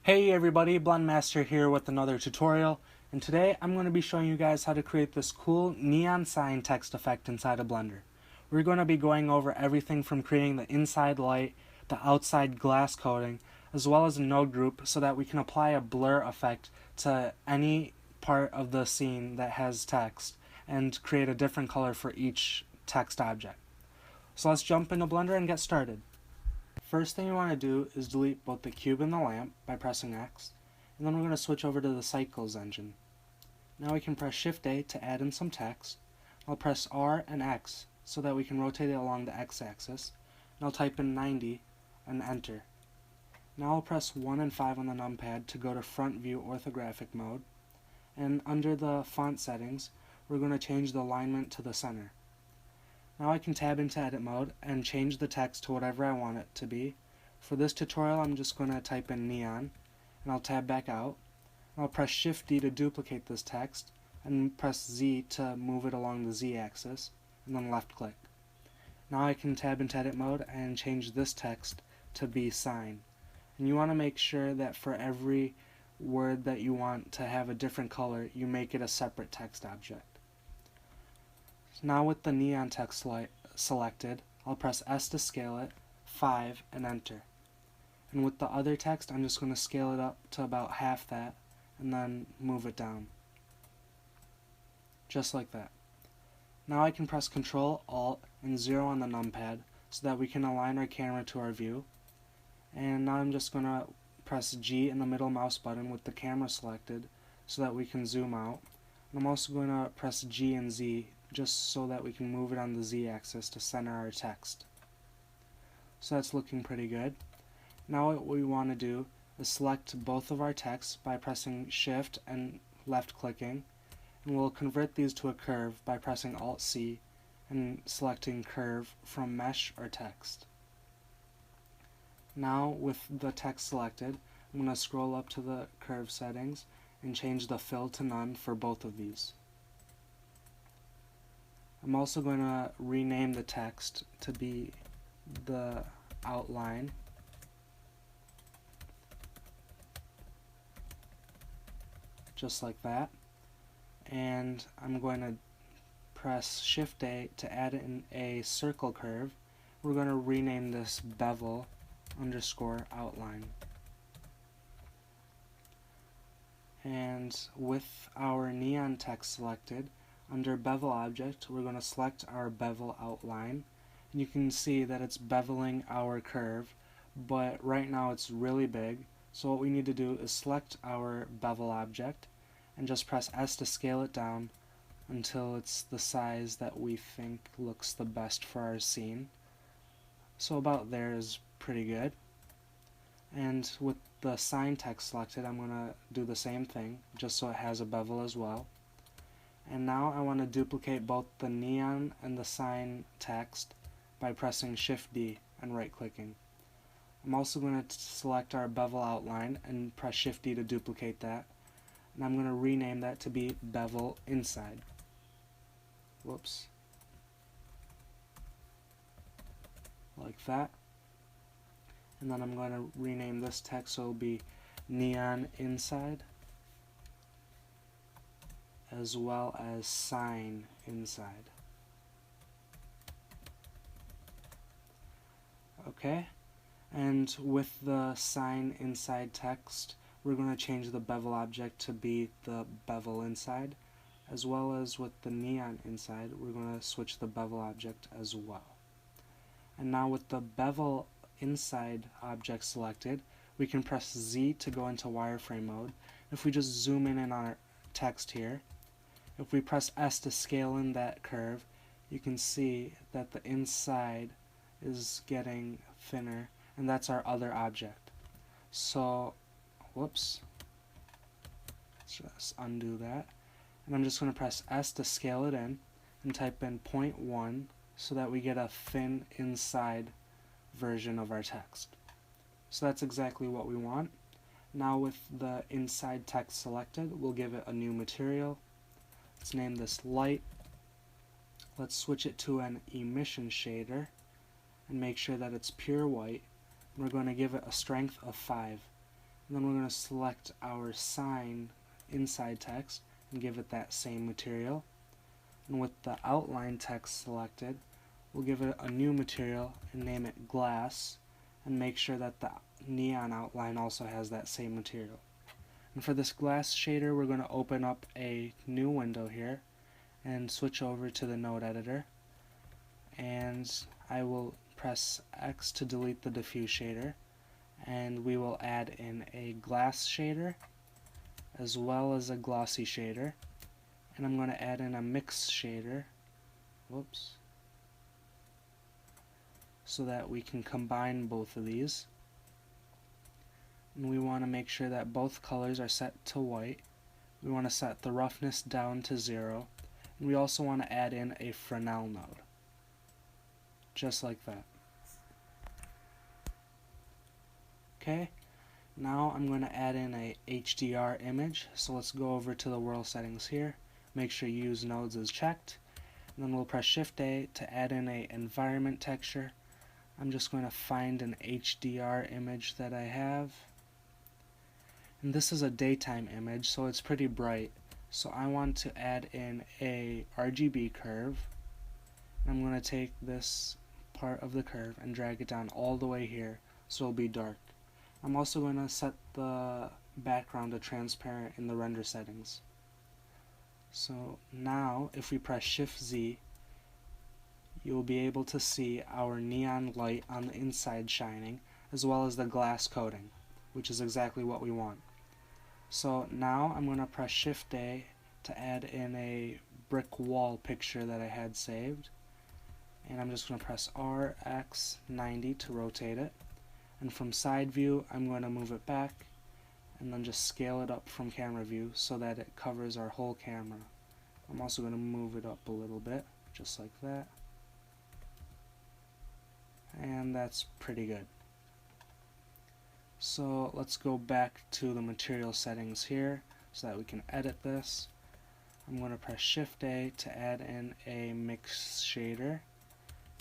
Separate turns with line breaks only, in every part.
Hey everybody, BlendMaster here with another tutorial, and today I'm going to be showing you guys how to create this cool neon sign text effect inside of Blender. We're going to be going over everything from creating the inside light, the outside glass coating, as well as a node group so that we can apply a blur effect to any part of the scene that has text and create a different color for each text object. So let's jump into Blender and get started. First thing you want to do is delete both the cube and the lamp by pressing X, and then we're going to switch over to the Cycles engine. Now we can press Shift A to add in some text. I'll press R and X so that we can rotate it along the X axis, and I'll type in 90 and enter. Now I'll press 1 and 5 on the numpad to go to front view orthographic mode, and under the font settings we're going to change the alignment to the center. Now I can tab into edit mode and change the text to whatever I want it to be. For this tutorial I'm just going to type in neon, and I'll tab back out. I'll press Shift D to duplicate this text and press Z to move it along the Z axis, and then left click. Now I can tab into edit mode and change this text to be sign. And you want to make sure that for every word that you want to have a different color, you make it a separate text object. Now with the neon text selected, I'll press S to scale it, 5, and enter. And with the other text, I'm just going to scale it up to about half that, and then move it down. Just like that. Now I can press Ctrl, Alt, and 0 on the numpad so that we can align our camera to our view. And now I'm just going to press G in the middle mouse button with the camera selected so that we can zoom out. And I'm also going to press G and Z just so that we can move it on the Z axis to center our text. So that's looking pretty good. Now what we want to do is select both of our texts by pressing Shift and left clicking, and we'll convert these to a curve by pressing Alt C and selecting curve from mesh or text. Now with the text selected, I'm going to scroll up to the curve settings and change the fill to none for both of these. I'm also going to rename the text to be the outline, just like that, and I'm going to press Shift A to add in a circle curve. We're going to rename this bevel underscore outline. And with our neon text selected, under bevel object, we're going to select our bevel outline. And you can see that it's beveling our curve, but right now it's really big. So what we need to do is select our bevel object and just press S to scale it down until it's the size that we think looks the best for our scene. So about there is pretty good. And with the sign text selected, I'm going to do the same thing, just so it has a bevel as well. And now I want to duplicate both the neon and the sign text by pressing Shift D and right clicking. I'm also going to select our bevel outline and press Shift D to duplicate that. And I'm going to rename that to be bevel inside. Whoops. Like that. And then I'm going to rename this text so it'll be neon inside, as well as sign inside. Okay, and with the sign inside text, we're going to change the bevel object to be the bevel inside, as well as with the neon inside, we're going to switch the bevel object as well. And now with the bevel inside object selected, we can press Z to go into wireframe mode. If we just zoom in on our text here, if we press S to scale in that curve, you can see that the inside is getting thinner, and that's our other object. So, whoops, let's just undo that. And I'm just going to press S to scale it in and type in 0.1 so that we get a thin inside version of our text. So that's exactly what we want. Now with the inside text selected, we'll give it a new material. Let's name this light. Let's switch it to an emission shader and make sure that it's pure white. We're going to give it a strength of 5. And then we're going to select our sign inside text and give it that same material. And with the outline text selected, we'll give it a new material and name it glass, and make sure that the neon outline also has that same material. And for this glass shader, we're going to open up a new window here and switch over to the node editor, and I will press X to delete the diffuse shader, and we will add in a glass shader as well as a glossy shader, and I'm going to add in a mix shader, whoops, so that we can combine both of these. And we want to make sure that both colors are set to white. We want to set the roughness down to 0, and we also want to add in a Fresnel node, just like that. Okay, now I'm going to add in a HDR image, so let's go over to the world settings here, make sure use nodes is checked, and then we'll press Shift A to add in a environment texture. I'm just going to find an HDR image that I have, and this is a daytime image, so it's pretty bright, so I want to add in a RGB curve. I'm going to take this part of the curve and drag it down all the way here so it'll be dark. I'm also going to set the background to transparent in the render settings. So now if we press Shift Z, you'll be able to see our neon light on the inside shining, as well as the glass coating, which is exactly what we want. So now I'm going to press Shift A to add in a brick wall picture that I had saved, and I'm just going to press RX90 to rotate it, and from side view I'm going to move it back and then just scale it up from camera view so that it covers our whole camera. I'm also going to move it up a little bit, just like that, and that's pretty good. So let's go back to the material settings here so that we can edit this. I'm going to press Shift A to add in a mix shader.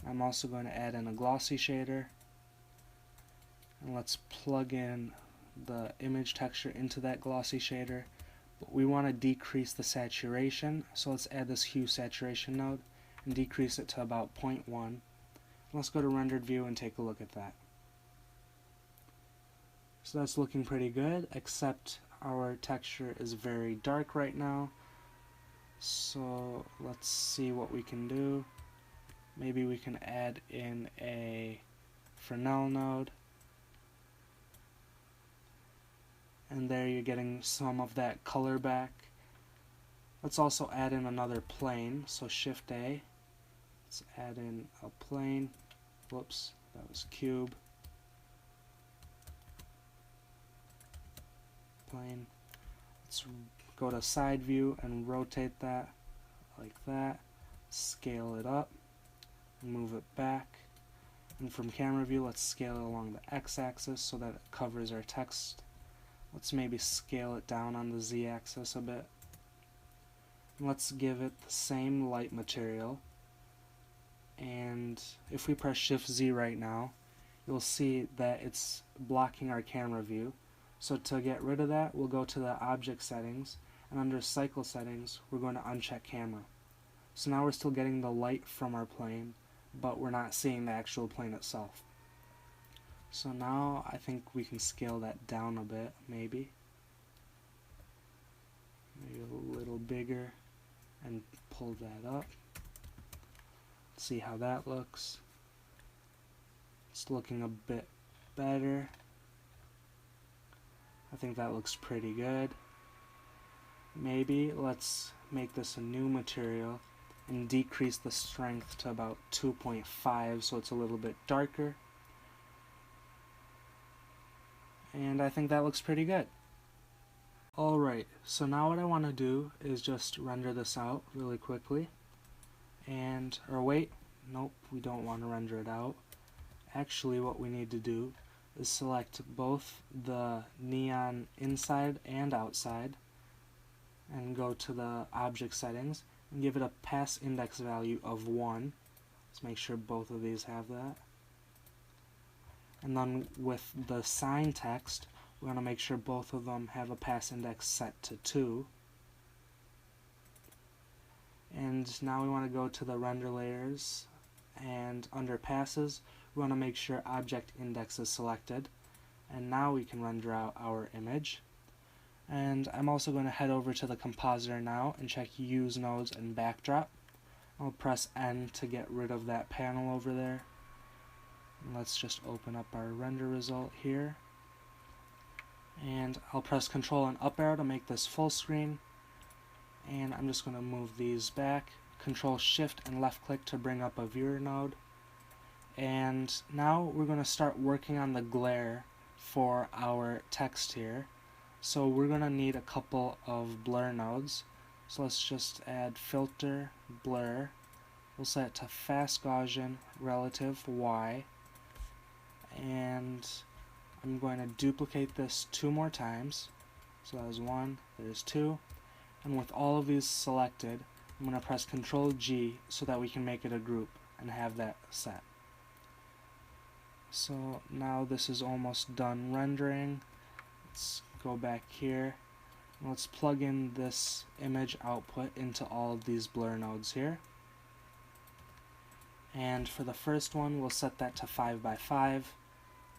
I'm also going to add in a glossy shader, and let's plug in the image texture into that glossy shader, but we want to decrease the saturation, so let's add this hue saturation node and decrease it to about 0.1. Let's go to rendered view and take a look at that. So that's looking pretty good, except our texture is very dark right now, so let's see what we can do. Maybe we can add in a Fresnel node, and there you're getting some of that color back. Let's also add in another plane, so Shift A, let's add in a plane, whoops, that was cube, plane. Let's go to side view and rotate that like that, scale it up, move it back, and from camera view let's scale it along the x-axis so that it covers our text. Let's maybe scale it down on the z-axis a bit. And let's give it the same light material, and if we press Shift Z right now, you'll see that it's blocking our camera view. So to get rid of that, we'll go to the object settings, and under cycle settings we're going to uncheck camera. So now we're still getting the light from our plane, but we're not seeing the actual plane itself. So now I think we can scale that down a bit, maybe a little bigger, and pull that up. See how that looks. It's looking a bit better. I think that looks pretty good. Maybe let's make this a new material and decrease the strength to about 2.5 so it's a little bit darker. And I think that looks pretty good. Alright, so now what I want to do is just render this out really quickly. Or wait, nope, we don't want to render it out. Actually what we need to do is select both the neon inside and outside and go to the object settings and give it a pass index value of 1. Let's make sure both of these have that. And then with the sign text, We want to make sure both of them have a pass index set to 2. And now we want to go to the render layers, and under passes we want to make sure object index is selected, and now we can render out our image. And I'm also going to head over to the compositor now and check use nodes and backdrop. I'll press N to get rid of that panel over there. And let's just open up our render result here. And I'll press Control and up arrow to make this full screen. And I'm just going to move these back. Control Shift and left click to bring up a viewer node. And now we're going to start working on the glare for our text here. So we're going to need a couple of blur nodes. So let's just add filter, blur. We'll set it to fast Gaussian relative Y. And I'm going to duplicate this 2 more times. So that was 1, there's 2. And with all of these selected, I'm going to press Ctrl G so that we can make it a group and have that set. So now this is almost done rendering. Let's go back here. Let's plug in this image output into all of these blur nodes here. And for the first one, we'll set that to 5 by 5.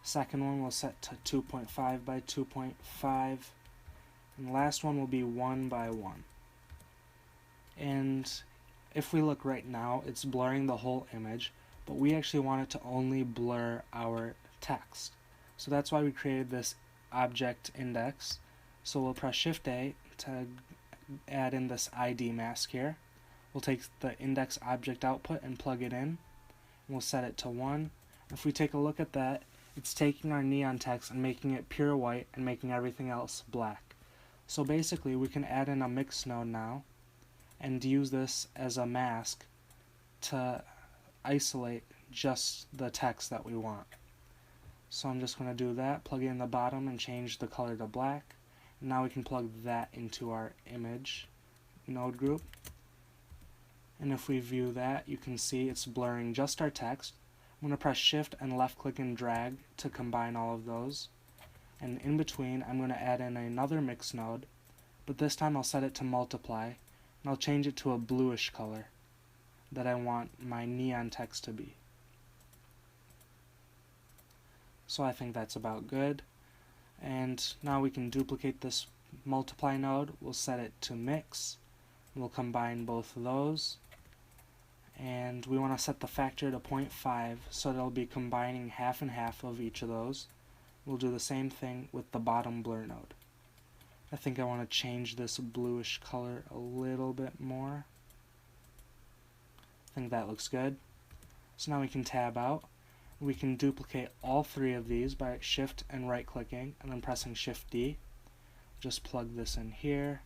Second one we'll set to 2.5 by 2.5. And the last one will be 1 by 1. And if we look right now, it's blurring the whole image, but we actually want it to only blur our text. So that's why we created this object index. So we'll press Shift A to add in this ID mask here. We'll take the index object output and plug it in. And we'll set it to 1. If we take a look at that, it's taking our neon text and making it pure white and making everything else black. So basically we can add in a mix node now and use this as a mask to isolate just the text that we want. So I'm just going to do that, plug it in the bottom and change the color to black. And now we can plug that into our image node group. And if we view that, you can see it's blurring just our text. I'm going to press Shift and left click and drag to combine all of those. And in between, I'm going to add in another mix node, but this time I'll set it to multiply, and I'll change it to a bluish color that I want my neon text to be. So I think that's about good. And now we can duplicate this multiply node. We'll set it to mix. We'll combine both of those. And we want to set the factor to 0.5 so it'll be combining half and half of each of those. We'll do the same thing with the bottom blur node. I think I want to change this bluish color a little bit more. I think that looks good. So now we can tab out. We can duplicate all 3 of these by Shift and right clicking and then pressing Shift D. Just plug this in here.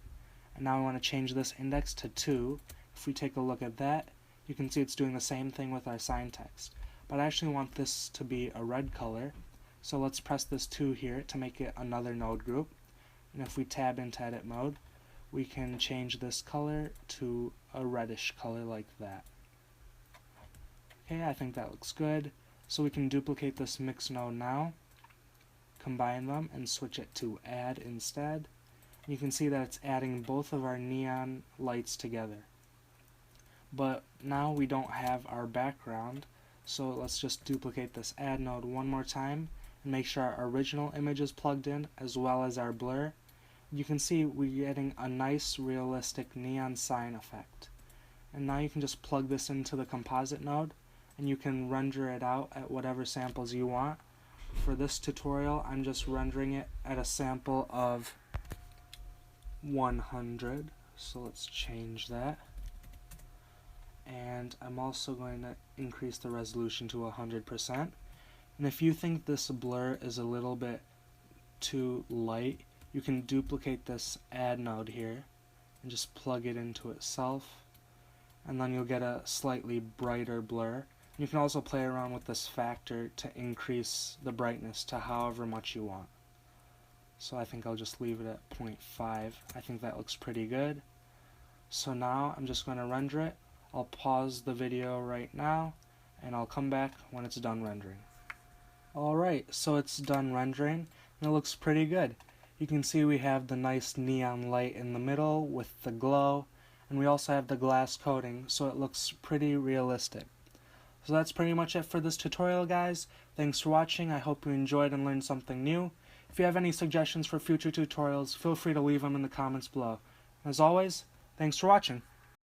And now I want to change this index to 2. If we take a look at that, you can see it's doing the same thing with our sign text. But I actually want this to be a red color. So let's press this 2 here to make it another node group. And if we tab into edit mode, we can change this color to a reddish color like that. Okay, I think that looks good. So we can duplicate this mix node now, combine them, and switch it to add instead. And you can see that it's adding both of our neon lights together. But now we don't have our background, so let's just duplicate this add node one more time and make sure our original image is plugged in as well as our blur. You can see we're getting a nice realistic neon sign effect. And now you can just plug this into the composite node and you can render it out at whatever samples you want. For this tutorial, I'm just rendering it at a sample of 100, so let's change that. And I'm also going to increase the resolution to 100%. And if you think this blur is a little bit too light, you can duplicate this add node here and just plug it into itself, and then you'll get a slightly brighter blur. You can also play around with this factor to increase the brightness to however much you want. So I think I'll just leave it at 0.5. I think that looks pretty good. So now I'm just going to render it. I'll pause the video right now and I'll come back when it's done rendering. Alright, so it's done rendering. and it looks pretty good. You can see we have the nice neon light in the middle with the glow, and we also have the glass coating, so it looks pretty realistic. So that's pretty much it for this tutorial, guys. Thanks for watching. I hope you enjoyed and learned something new. If you have any suggestions for future tutorials, feel free to leave them in the comments below. As always, thanks for watching.